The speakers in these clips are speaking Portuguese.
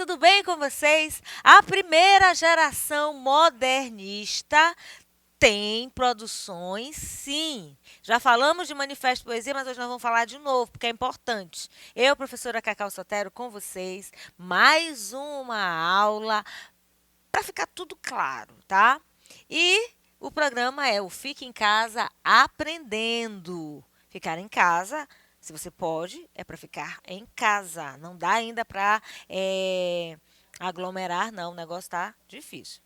tudo bem com vocês? A primeira geração modernista tem produções, sim. Já falamos de Manifesto Poesia, mas hoje nós vamos falar de novo, porque é importante. Eu, professora Cacau Sotero, com vocês, mais uma aula para ficar tudo claro, tá? E o programa é o Fique em Casa Aprendendo. Ficar em casa, se você pode, é para ficar em casa. Não dá ainda para aglomerar, não. O negócio tá difícil.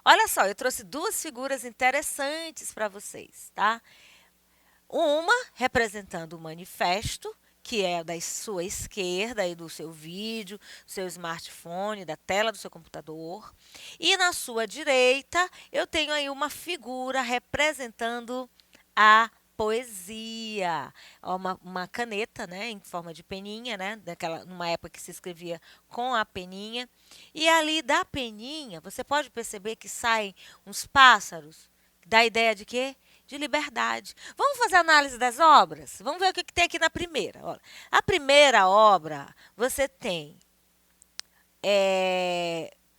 Olha só, eu trouxe duas figuras interessantes para vocês, tá? Uma representando o manifesto, que é da sua esquerda e do seu vídeo, do seu smartphone, da tela do seu computador. E na sua direita, eu tenho aí uma figura representando a poesia. Uma caneta, né, em forma de peninha, né, numa época que se escrevia com a peninha. E ali da peninha, você pode perceber que saem uns pássaros. Dá ideia de quê? De liberdade. Vamos fazer a análise das obras? Vamos ver o que tem aqui na primeira. Olha, a primeira obra, você tem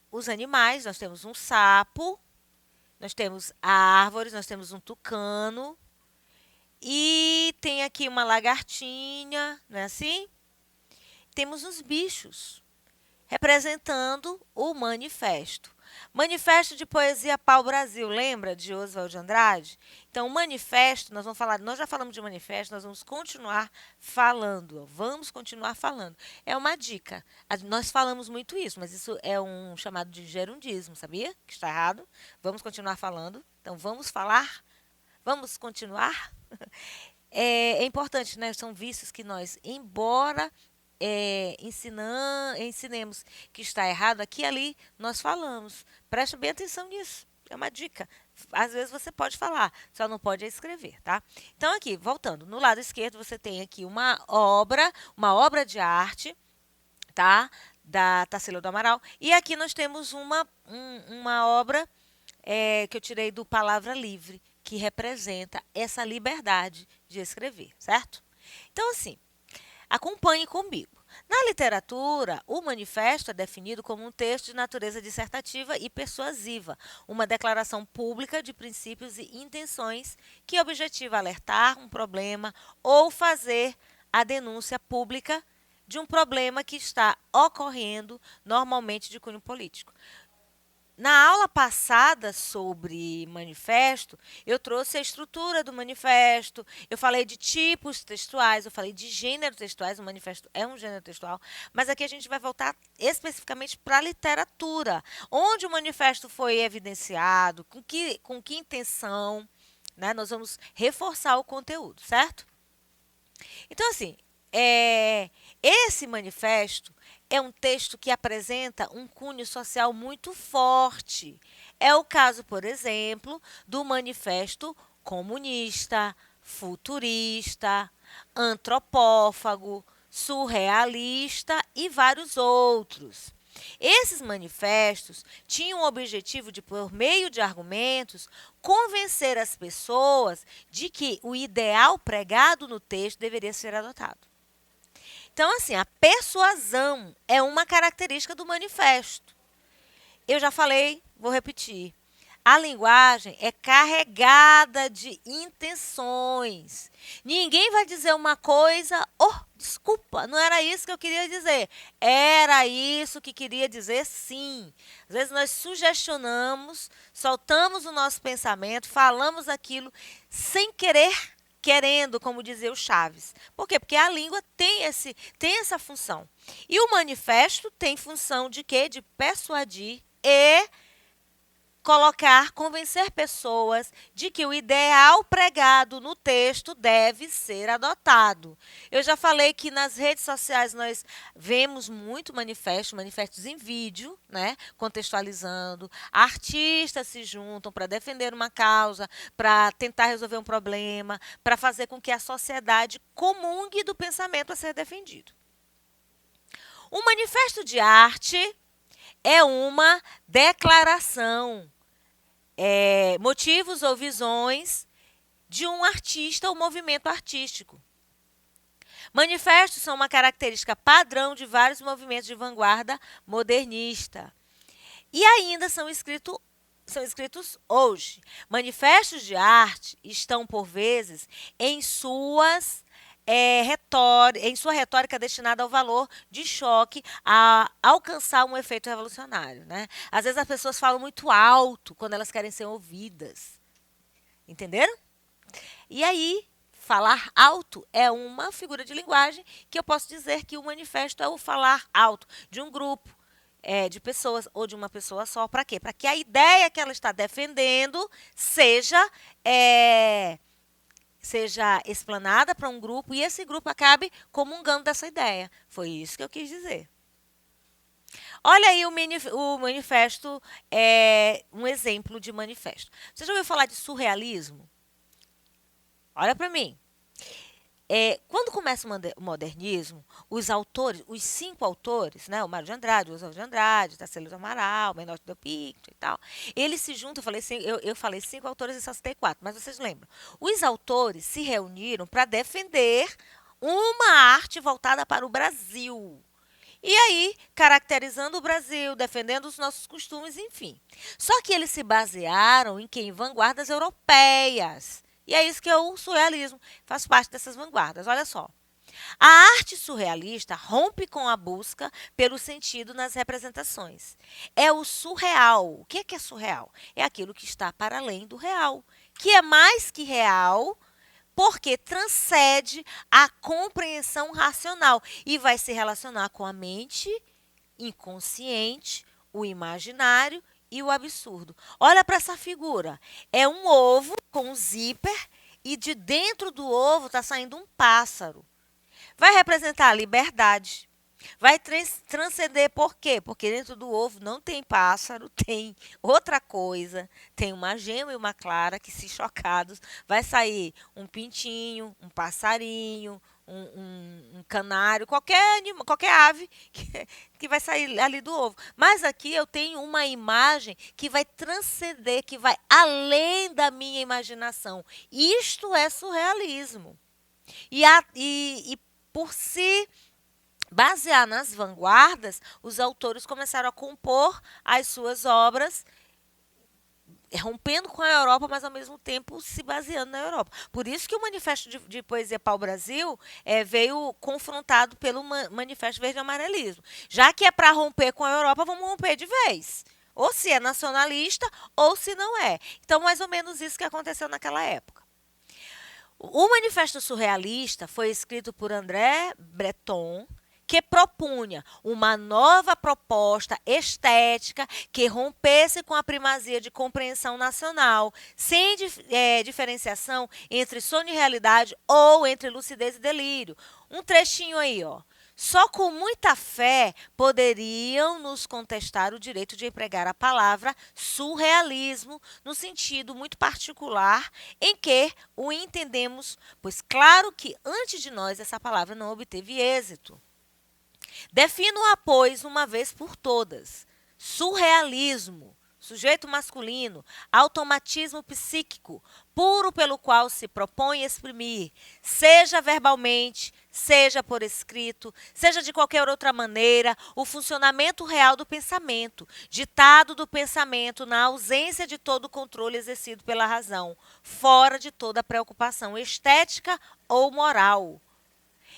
os animais, nós temos um sapo, nós temos árvores, nós temos um tucano, e tem aqui uma lagartinha, não é assim? Temos os bichos, representando o manifesto. Manifesto de Poesia Pau-Brasil, lembra de Oswald de Andrade? Então, o manifesto, nós já falamos de manifesto, nós vamos continuar falando, vamos continuar falando. É uma dica. Nós falamos muito isso, mas isso é um chamado de gerundismo, sabia? Que está errado. Vamos continuar falando. Então, vamos falar? Vamos continuar? É importante, né? São vícios que nós, embora ensinemos que está errado, aqui e ali nós falamos. Preste bem atenção nisso. É uma dica. Às vezes você pode falar, só não pode escrever, tá? Então, aqui, voltando, no lado esquerdo você tem aqui uma obra de arte, tá? Da Tarsila do Amaral. E aqui nós temos uma obra que eu tirei do Palavra Livre, que representa essa liberdade de escrever, certo? Então, assim, acompanhe comigo. Na literatura, o manifesto é definido como um texto de natureza dissertativa e persuasiva, uma declaração pública de princípios e intenções que objetiva alertar um problema ou fazer a denúncia pública de um problema que está ocorrendo, normalmente de cunho político. Na aula passada sobre manifesto, eu trouxe a estrutura do manifesto, eu falei de tipos textuais, eu falei de gêneros textuais, o manifesto é um gênero textual, mas aqui a gente vai voltar especificamente para a literatura, onde o manifesto foi evidenciado, com que intenção, né? Nós vamos reforçar o conteúdo, certo? Então, assim, esse manifesto é um texto que apresenta um cunho social muito forte. É o caso, por exemplo, do manifesto comunista, futurista, antropófago, surrealista e vários outros. Esses manifestos tinham o objetivo de, por meio de argumentos, convencer as pessoas de que o ideal pregado no texto deveria ser adotado. Então, assim, a persuasão é uma característica do manifesto. Eu já falei, vou repetir. A linguagem é carregada de intenções. Ninguém vai dizer uma coisa, desculpa, não era isso que eu queria dizer. Era isso que queria dizer, sim. Às vezes nós sugestionamos, soltamos o nosso pensamento, falamos aquilo sem querer, querendo, como dizia o Chaves. Por quê? Porque a língua tem essa função. E o manifesto tem função de quê? De persuadir e convencer pessoas de que o ideal pregado no texto deve ser adotado. Eu já falei que nas redes sociais nós vemos muito manifestos em vídeo, né, contextualizando. Artistas se juntam para defender uma causa, para tentar resolver um problema, para fazer com que a sociedade comungue do pensamento a ser defendido. Um manifesto de arte é uma declaração, motivos ou visões de um artista ou movimento artístico. Manifestos são uma característica padrão de vários movimentos de vanguarda modernista. E ainda são escritos hoje. Manifestos de arte estão, por vezes, em sua retórica destinada ao valor de choque a alcançar um efeito revolucionário. Né? Às vezes as pessoas falam muito alto quando elas querem ser ouvidas. Entenderam? E aí, falar alto é uma figura de linguagem que eu posso dizer que o manifesto é o falar alto de um grupo, de pessoas ou de uma pessoa só. Para quê? Para que a ideia que ela está defendendo seja explanada para um grupo e esse grupo acabe comungando dessa ideia. Foi isso que eu quis dizer. Olha aí o manifesto, um exemplo de manifesto. Você já ouviu falar de surrealismo? Olha para mim. Quando começa o modernismo, os 5 autores, né, o Mário de Andrade, o Oswald de Andrade, Tarsila do Amaral, Menotti Del Picto e tal, eles se juntam, eu falei 5 autores e só citei 4, mas vocês lembram. Os autores se reuniram para defender uma arte voltada para o Brasil. E aí, caracterizando o Brasil, defendendo os nossos costumes, enfim. Só que eles se basearam em quê? Em vanguardas europeias. E é isso que é o surrealismo, faz parte dessas vanguardas. Olha só. A arte surrealista rompe com a busca pelo sentido nas representações. É o surreal. O que é surreal? É aquilo que está para além do real, que é mais que real, porque transcende a compreensão racional e vai se relacionar com a mente inconsciente, o imaginário e o absurdo. Olha para essa figura. É um ovo com um zíper e de dentro do ovo está saindo um pássaro. Vai representar a liberdade. Vai transcender por quê? Porque dentro do ovo não tem pássaro, tem outra coisa. Tem uma gema e uma clara que, se chocados, vai sair um pintinho, um passarinho, um canário, qualquer ave que vai sair ali do ovo. Mas aqui eu tenho uma imagem que vai transcender, que vai além da minha imaginação. Isto é surrealismo. E por se basear nas vanguardas, os autores começaram a compor as suas obras, rompendo com a Europa, mas ao mesmo tempo se baseando na Europa. Por isso que o Manifesto de Poesia Pau-Brasil veio confrontado pelo Manifesto Verde e Amarelismo. Já que é para romper com a Europa, vamos romper de vez. Ou se é nacionalista, ou se não é. Então, mais ou menos isso que aconteceu naquela época. O Manifesto Surrealista foi escrito por André Breton, que propunha uma nova proposta estética que rompesse com a primazia de compreensão nacional, sem diferenciação entre sonho e realidade ou entre lucidez e delírio. Um trechinho aí, ó. Só com muita fé poderiam nos contestar o direito de empregar a palavra surrealismo no sentido muito particular em que o entendemos, pois claro que antes de nós essa palavra não obteve êxito. Defino-a, pois, uma vez por todas. Surrealismo, sujeito masculino, automatismo psíquico, puro pelo qual se propõe exprimir, seja verbalmente, seja por escrito, seja de qualquer outra maneira, o funcionamento real do pensamento, ditado do pensamento na ausência de todo controle exercido pela razão, fora de toda preocupação estética ou moral.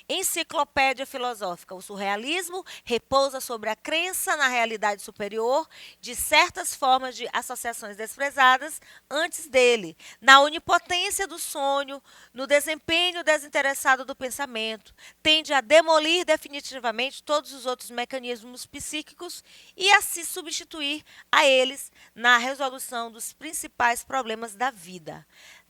Enciclopédia filosófica. O surrealismo repousa sobre a crença na realidade superior de certas formas de associações desprezadas antes dele, na onipotência do sonho, no desempenho desinteressado do pensamento, tende a demolir definitivamente todos os outros mecanismos psíquicos e a se substituir a eles na resolução dos principais problemas da vida.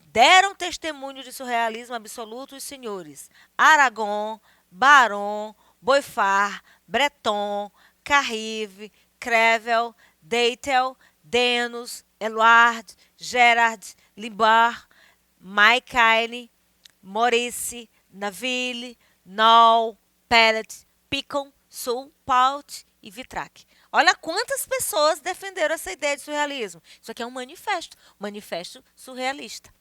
Deram testemunho de surrealismo absoluto os senhores Aragon, Baron, Boifard, Breton, Carrive, Crevel, Deitel, Denos, Eluard, Gerard, Limbaud, Maicaine, Maurice, Naville, Noll, Pellet, Picon, Sul, Paut e Vitrac. Olha quantas pessoas defenderam essa ideia de surrealismo. Isso aqui é um manifesto surrealista.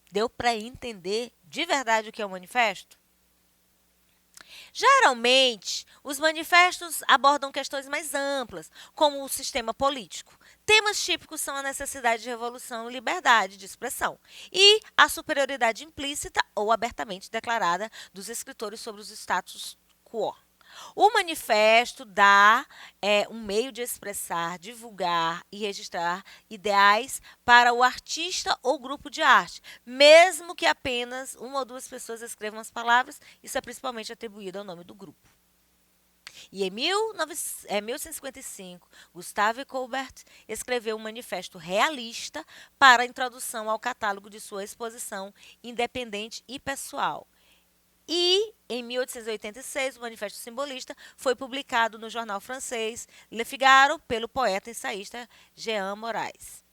Deu para entender de verdade o que é um manifesto? Geralmente, os manifestos abordam questões mais amplas, como o sistema político. Temas típicos são a necessidade de revolução e liberdade de expressão, e a superioridade implícita ou abertamente declarada dos escritores sobre os status quo. O manifesto dá um meio de expressar, divulgar e registrar ideais para o artista ou grupo de arte, mesmo que apenas uma ou duas pessoas escrevam as palavras, isso é principalmente atribuído ao nome do grupo. E em 1855, Gustave Colbert escreveu um manifesto realista para a introdução ao catálogo de sua exposição independente e pessoal. E, em 1886, o Manifesto Simbolista foi publicado no jornal francês Le Figaro pelo poeta e ensaísta Jean Moraes.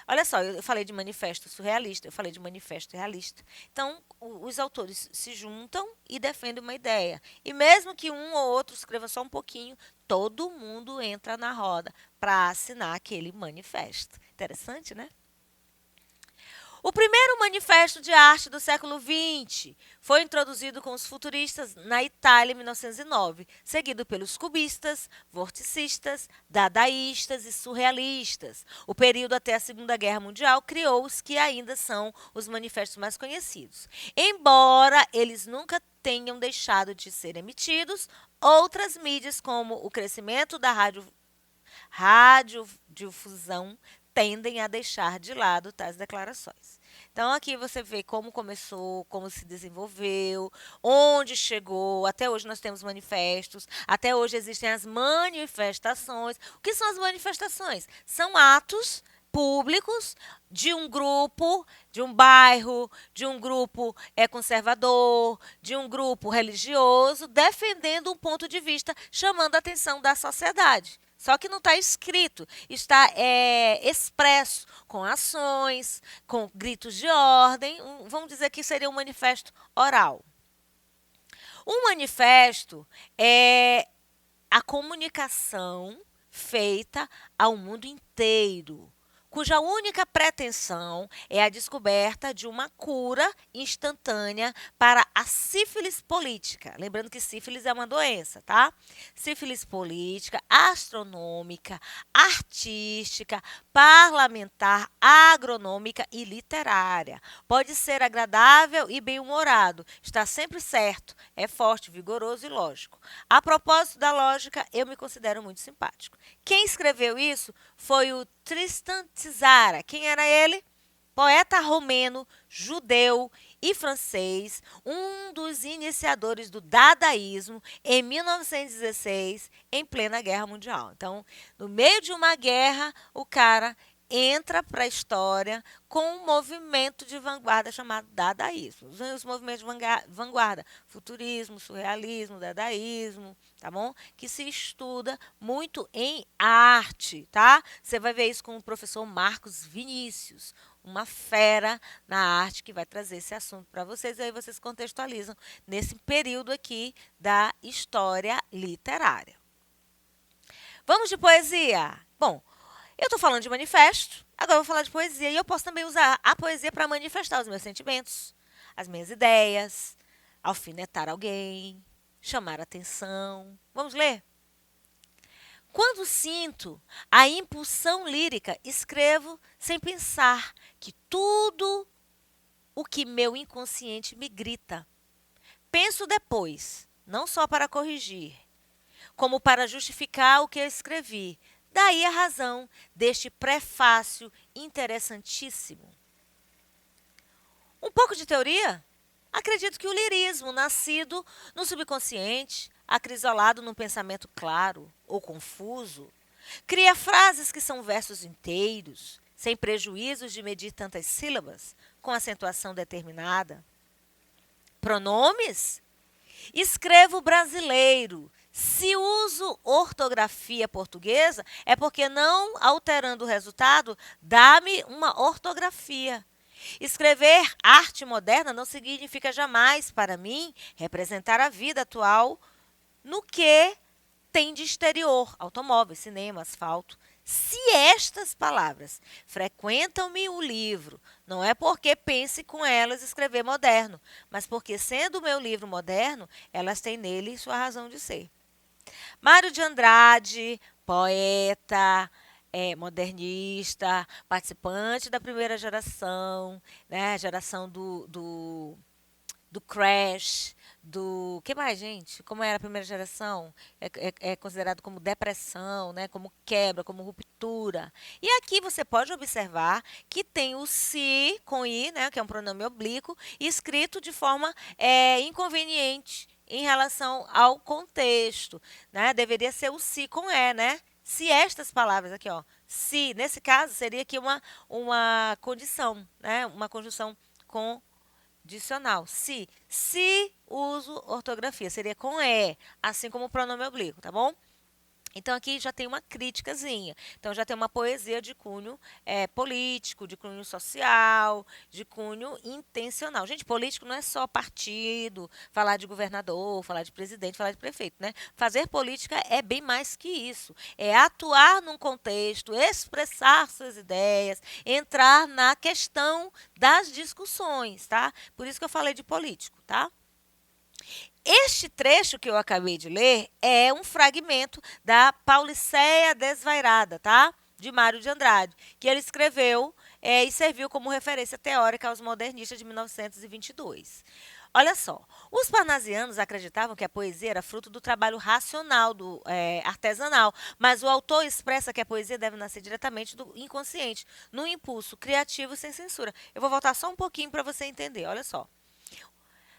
Olha só, eu falei de manifesto surrealista, eu falei de manifesto realista. Então, os autores se juntam e defendem uma ideia. E mesmo que um ou outro escreva só um pouquinho, todo mundo entra na roda para assinar aquele manifesto. Interessante, né? O primeiro manifesto de arte do século XX foi introduzido com os futuristas na Itália em 1909, seguido pelos cubistas, vorticistas, dadaístas e surrealistas. O período até a Segunda Guerra Mundial criou os que ainda são os manifestos mais conhecidos. Embora eles nunca tenham deixado de ser emitidos, outras mídias, como o crescimento da radiodifusão, tendem a deixar de lado tais declarações. Então, aqui você vê como começou, como se desenvolveu, onde chegou. Até hoje nós temos manifestos, até hoje existem as manifestações. O que são as manifestações? São atos públicos de um grupo, de um bairro, de um grupo conservador, de um grupo religioso, defendendo um ponto de vista, chamando a atenção da sociedade. Só que não está escrito, está expresso com ações, com gritos de ordem. Vamos dizer que seria um manifesto oral. Um manifesto é a comunicação feita ao mundo inteiro, cuja única pretensão é a descoberta de uma cura instantânea para a sífilis política. Lembrando que sífilis é uma doença, tá? Sífilis política, astronômica, artística, parlamentar, agronômica e literária. Pode ser agradável e bem-humorado, está sempre certo, é forte, vigoroso e lógico. A propósito da lógica, eu me considero muito simpático. Quem escreveu isso foi o Tristan Tzara. Quem era ele? Poeta romeno, judeu e francês, um dos iniciadores do dadaísmo em 1916, em plena Guerra Mundial. Então, no meio de uma guerra, o cara entra para a história com um movimento de vanguarda chamado dadaísmo. Os movimentos de vanguarda, futurismo, surrealismo, dadaísmo, tá bom? Que se estuda muito em arte, tá? Você vai ver isso com o professor Marcos Vinícius, uma fera na arte que vai trazer esse assunto para vocês, e aí vocês contextualizam nesse período aqui da história literária. Vamos de poesia? Bom, eu estou falando de manifesto, agora eu vou falar de poesia. E eu posso também usar a poesia para manifestar os meus sentimentos, as minhas ideias, alfinetar alguém, chamar atenção. Vamos ler? Quando sinto a impulsão lírica, escrevo sem pensar que tudo o que meu inconsciente me grita. Penso depois, não só para corrigir, como para justificar o que eu escrevi. Daí a razão deste prefácio interessantíssimo. Um pouco de teoria? Acredito que o lirismo, nascido no subconsciente, acrisolado num pensamento claro ou confuso, cria frases que são versos inteiros, sem prejuízos de medir tantas sílabas, com acentuação determinada. Pronomes? Escrevo brasileiro. Se uso ortografia portuguesa, é porque não alterando o resultado, dá-me uma ortografia. Escrever arte moderna não significa jamais, para mim, representar a vida atual no que tem de exterior, automóveis, cinema, asfalto. Se estas palavras frequentam-me o livro, não é porque pense com elas escrever moderno, mas porque, sendo o meu livro moderno, elas têm nele sua razão de ser. Mário de Andrade, poeta, modernista, participante da primeira geração, né? Geração do Crash, do... que mais, gente? Como era a primeira geração? É considerado como depressão, né? Como quebra, como ruptura. E aqui você pode observar que tem o se com i, né? Que é um pronome oblíquo, escrito de forma inconveniente em relação ao contexto, né? Deveria ser o se com e, né? Se estas palavras aqui, ó, se, nesse caso, seria aqui uma condição, né? Uma conjunção condicional. Se uso ortografia, seria com e, assim como o pronome oblíquo, tá bom? Então, aqui já tem uma criticazinha. Então, já tem uma poesia de cunho político, de cunho social, de cunho intencional. Gente, político não é só partido, falar de governador, falar de presidente, falar de prefeito, né? Fazer política é bem mais que isso. É atuar num contexto, expressar suas ideias, entrar na questão das discussões, tá? Por isso que eu falei de político, tá? Este trecho que eu acabei de ler é um fragmento da Pauliceia Desvairada, tá? De Mário de Andrade, que ele escreveu e serviu como referência teórica aos modernistas de 1922. Olha só, os parnasianos acreditavam que a poesia era fruto do trabalho racional, artesanal, mas o autor expressa que a poesia deve nascer diretamente do inconsciente, no impulso criativo sem censura. Eu vou voltar só um pouquinho para você entender, olha só.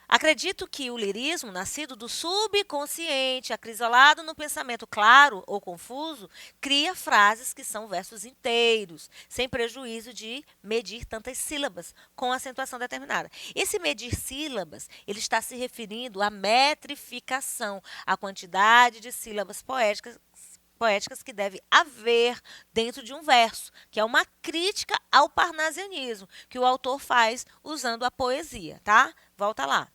Acredito que o lirismo, nascido do subconsciente, acrisolado no pensamento claro ou confuso, cria frases que são versos inteiros, sem prejuízo de medir tantas sílabas, com acentuação determinada. Esse medir sílabas, ele está se referindo à metrificação, à quantidade de sílabas poéticas que deve haver dentro de um verso, que é uma crítica ao parnasianismo, que o autor faz usando a poesia, tá? Volta lá.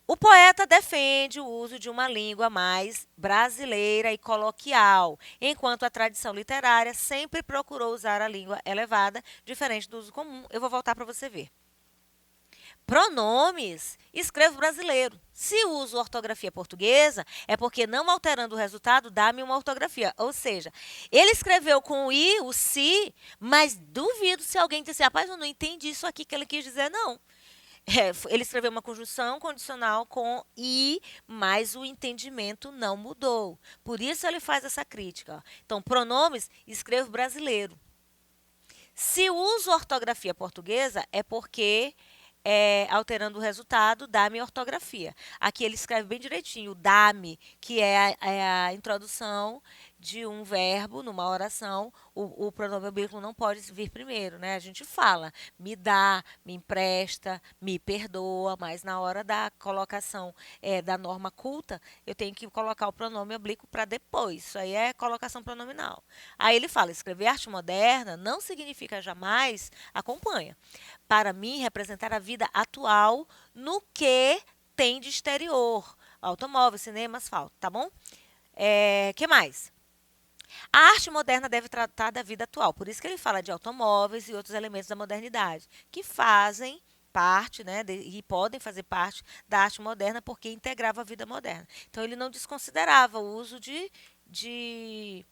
O poeta defende o uso de uma língua mais brasileira e coloquial, enquanto a tradição literária sempre procurou usar a língua elevada, diferente do uso comum. Eu vou voltar para você ver. Pronomes, escrevo brasileiro. Se uso ortografia portuguesa, é porque, não alterando o resultado, dá-me uma ortografia. Ou seja, ele escreveu com o i, o si, mas duvido se alguém disser, rapaz, eu não entendi isso aqui que ele quis dizer, não. Ele escreveu uma conjunção condicional com i, mas o entendimento não mudou. Por isso ele faz essa crítica. Ó. Então, pronomes, escrevo brasileiro. Se uso ortografia portuguesa, é porque, alterando o resultado, dá-me ortografia. Aqui ele escreve bem direitinho, dá-me, que é a introdução de um verbo numa oração. O pronome oblíquo não pode vir primeiro, né? A gente fala, me dá, me empresta, me perdoa, mas na hora da colocação da norma culta, eu tenho que colocar o pronome oblíquo para depois. Isso aí é colocação pronominal. Aí ele fala, escrever arte moderna não significa jamais, acompanha, para mim, representar a vida atual no que tem de exterior. Automóvel, cinema, asfalto, tá bom? Que mais? A arte moderna deve tratar da vida atual. Por isso que ele fala de automóveis e outros elementos da modernidade, que fazem parte, né, e podem fazer parte da arte moderna porque integrava a vida moderna. Então, ele não desconsiderava o uso de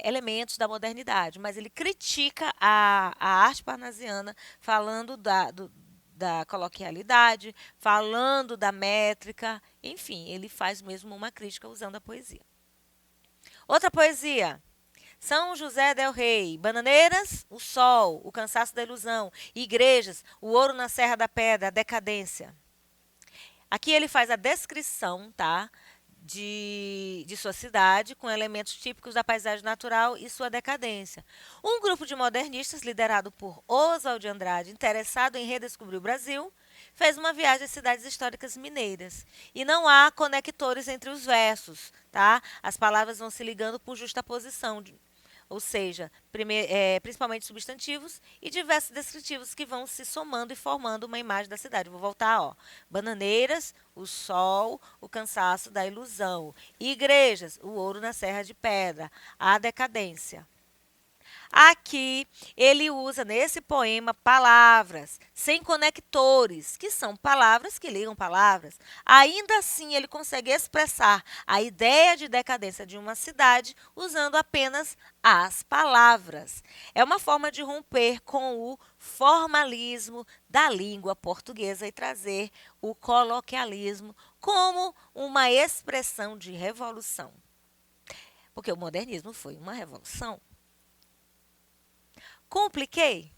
elementos da modernidade, mas ele critica a arte parnasiana, falando da coloquialidade, falando da métrica, enfim, ele faz mesmo uma crítica usando a poesia. Outra poesia. São José del Rei, Bananeiras, o Sol, o Cansaço da Ilusão, Igrejas, o Ouro na Serra da Pedra, a Decadência. Aqui ele faz a descrição, tá? De sua cidade, com elementos típicos da paisagem natural e sua decadência. Um grupo de modernistas, liderado por Oswald de Andrade, interessado em redescobrir o Brasil, fez uma viagem às cidades históricas mineiras. E não há conectores entre os versos, tá? As palavras vão se ligando por justaposição. ou seja, principalmente substantivos e diversos descritivos que vão se somando e formando uma imagem da cidade. Vou voltar, ó. Bananeiras, o sol, o cansaço da ilusão. Igrejas, o ouro na serra de pedra, a decadência. Aqui ele usa nesse poema palavras sem conectores, que são palavras que ligam palavras. Ainda assim, ele consegue expressar a ideia de decadência de uma cidade usando apenas as palavras. É uma forma de romper com o formalismo da língua portuguesa e trazer o coloquialismo como uma expressão de revolução. Porque o modernismo foi uma revolução. Compliquei?